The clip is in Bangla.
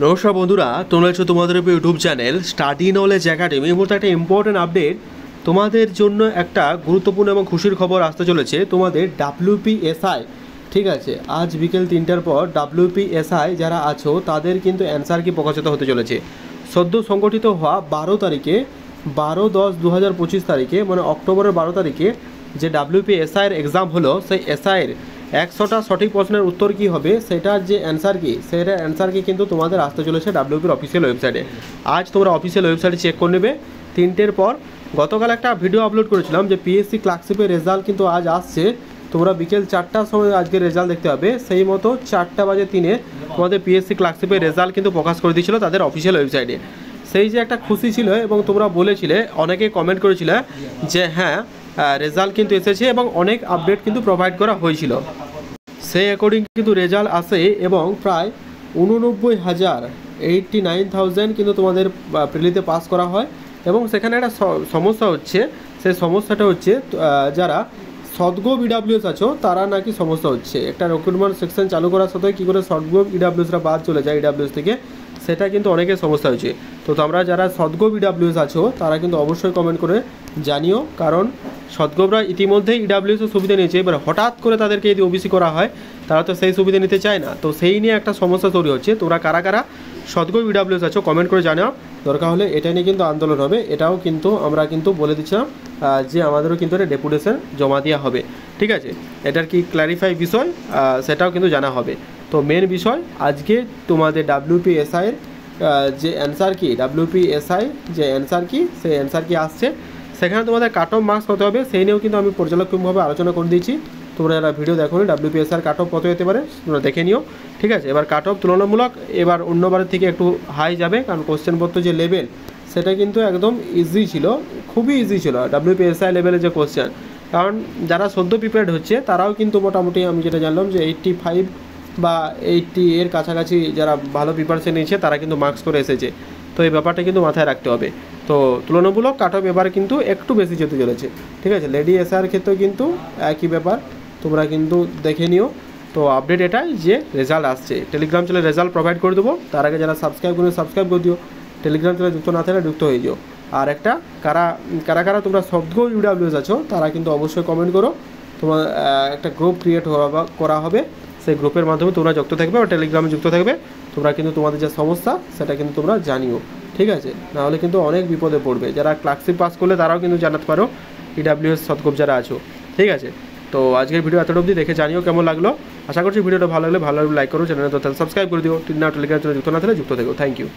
নমস্কার বন্ধুরা, তোমরা হচ্ছে তোমাদের YouTube channel study knowledge academy. এই মুহূর্তে একটা ইম্পর্টেন্ট আপডেট তোমাদের জন্য, একটা গুরুত্বপূর্ণ এবং খুশির খবর আসতে চলেছে তোমাদের WPSI। ঠিক আছে, আজ বিকেল 3টার পর WPSI যারা আছো তাদের কিন্তু অ্যান্সার কি প্রকাশিত হতে চলেছে। সদ্য সংগঠিত হওয়া 12 তারিখে 12/10/2025 তারিখে, মানে অক্টোবরের 12 তারিখে যে WPSI এর এক্সাম হলো, সেই এসআইয়ের 100টা সঠিক প্রশ্নের উত্তর কী হবে, সেটার যে অ্যান্সার কি, সেটার অ্যান্সার কি কিন্তু তোমাদের আসতে চলেছে WPর অফিসিয়াল ওয়েবসাইটে। আজ তোমরা অফিসিয়াল ওয়েবসাইটে চেক করে নেবে 3টের পর। গতকাল একটা ভিডিও আপলোড করেছিলাম যে পিএসসি ক্লার্কশিপের রেজাল্ট কিন্তু আজ আসছে। তোমরা বিকেল 4টার সময় আজকে রেজাল্ট দেখতে হবে। সেই মতো 4:03 তোমাদের পিএসসি ক্লার্কশিপের রেজাল্ট কিন্তু প্রকাশ করে দিয়েছিল তাদের অফিসিয়াল ওয়েবসাইটে। সেই যে একটা খুশি ছিল, এবং তোমরা বলেছিলে, অনেকে কমেন্ট করেছিলে যে হ্যাঁ রেজাল্ট কিন্তু এসেছে এবং অনেক আপডেট কিন্তু প্রোভাইড করা হয়েছিল। সেই অ্যাকর্ডিং কিন্তু রেজাল্ট আসে এবং প্রায় 89,000 কিন্তু তোমাদের প্রিলিতে পাস করা হয়। এবং সেখানে একটা সমস্যা হচ্ছে, সেই সমস্যাটা হচ্ছে যারা সদগো ইডাব্লিউএস আছো তারা নাকি সমস্যা হচ্ছে। একটা রিক্রুটমেন্ট সেকশন চালু করার সাথে কী করে সদগো ইডাব্লিউএসরা বাদ চলে যায় ইডাব্লিউএস থেকে, সেটা কিন্তু অনেকের সমস্যা হচ্ছে। তো তোমরা যারা সদগো ইডাব্লিউএস আছো তারা কিন্তু অবশ্যই কমেন্ট করে জানিও, কারণ সদগোবরা ইতিমধ্যেই ইডাব্লিউএসের সুবিধা নিয়েছে। এবার হঠাৎ করে তাদেরকে যদি ওবিসি করা হয়, তারা তো সেই সুবিধা নিতে চায় না। তো সেই নিয়ে একটা সমস্যা তৈরি হচ্ছে। তোমরা কারা কারা সদগো ইডাব্লিউএস আছো কমেন্ট করে জানাও। দরকার হলে এটা নিয়ে কিন্তু আন্দোলন হবে, এটাও কিন্তু আমরা কিন্তু বলে দিচ্ছিলাম যে আমাদেরও কিন্তু একটা ডেপুটেশন জমা দেওয়া হবে। ঠিক আছে, এটার কি ক্ল্যারিফাই বিষয় সেটাও কিন্তু জানা হবে। তো মেন বিষয় আজকে তোমাদের WPSI এর যে অ্যান্সার কি, WPSI যে অ্যান্সার কি, সেই অ্যান্সার কি আসছে, সেখানে তোমাদের কাট অফ মার্কস কত হবে সেই নিয়েও কিন্তু আমি পর্যালোচনামূলকভাবে আলোচনা করে দিয়েছি। তোমরা যারা ভিডিও দেখো WPSI কাট অফ কত হতে পারে তোমরা দেখে নিও। ঠিক আছে, এবার কাট অফ তুলনামূলক এবার অন্যবারের থেকে একটু হাই যাবে, কারণ কোশ্চেনপত্র যে লেভেল সেটা কিন্তু একদম ইজি ছিল, খুবই ইজি ছিল WPSI লেভেলের যে কোশ্চেন। কারণ যারা সদ্য প্রিপেয়ার্ড হচ্ছে তারাও কিন্তু মোটামুটি আমি যেটা জানলাম যে 85 বা 80 এর কাছাকাছি যারা ভালো প্রিপারেশন নিয়েছে তারা কিন্তু মার্কস করে এসেছে। তো এই ব্যাপারটা কিন্তু মাথায় রাখতে হবে। তো তুলনামূলক কাট অফ এবার কিন্তু একটু বেশি যেতে চলেছে। ঠিক আছে, লেডি এসআর ক্ষেত্রেও কিন্তু একই ব্যাপার, তোমরা কিন্তু দেখে নিও। তো আপডেট এটাই যে রেজাল্ট আসছে, টেলিগ্রাম চ্যানেলে রেজাল্ট প্রোভাইড করে দেবো। তার আগে যারা সাবস্ক্রাইব করে দিও, টেলিগ্রাম চ্যানেলে যুক্ত না থাকলে যুক্ত হয়ে যাও। আর একটা কারা তোমরা সদগো ইডাব্লিউএস আছো তারা কিন্তু অবশ্যই কমেন্ট করো। তোমার একটা গ্রুপ ক্রিয়েট করা হবে, সেই গ্রুপের মাধ্যমে তোমরা যুক্ত থাকবে বা টেলিগ্রামে যুক্ত থাকবে। তোমরা কিন্তু তোমাদের যে সমস্যা সেটা কিন্তু তোমরা জানিও। ঠিক আছে, নাহলে কিন্তু অনেক বিপদে পড়বে। যারা ক্লার্কশিপ পাস করলে তারাও কিন্তু জানাতে পারো ইডাব্লিউএস সদগোপ যারা আছো। ঠিক আছে, তো আজকের ভিডিও এতটা অবধি, দেখে জানিও কেমন লাগলো। আশা করছি ভিডিওটা ভালো লাগলে লাইক করো, চ্যানেলে সাবস্ক্রাইব করে দিও। টেলিগ্রাম চ্যানেলে যুক্ত না থাকলে যুক্ত থেকো। Thank you.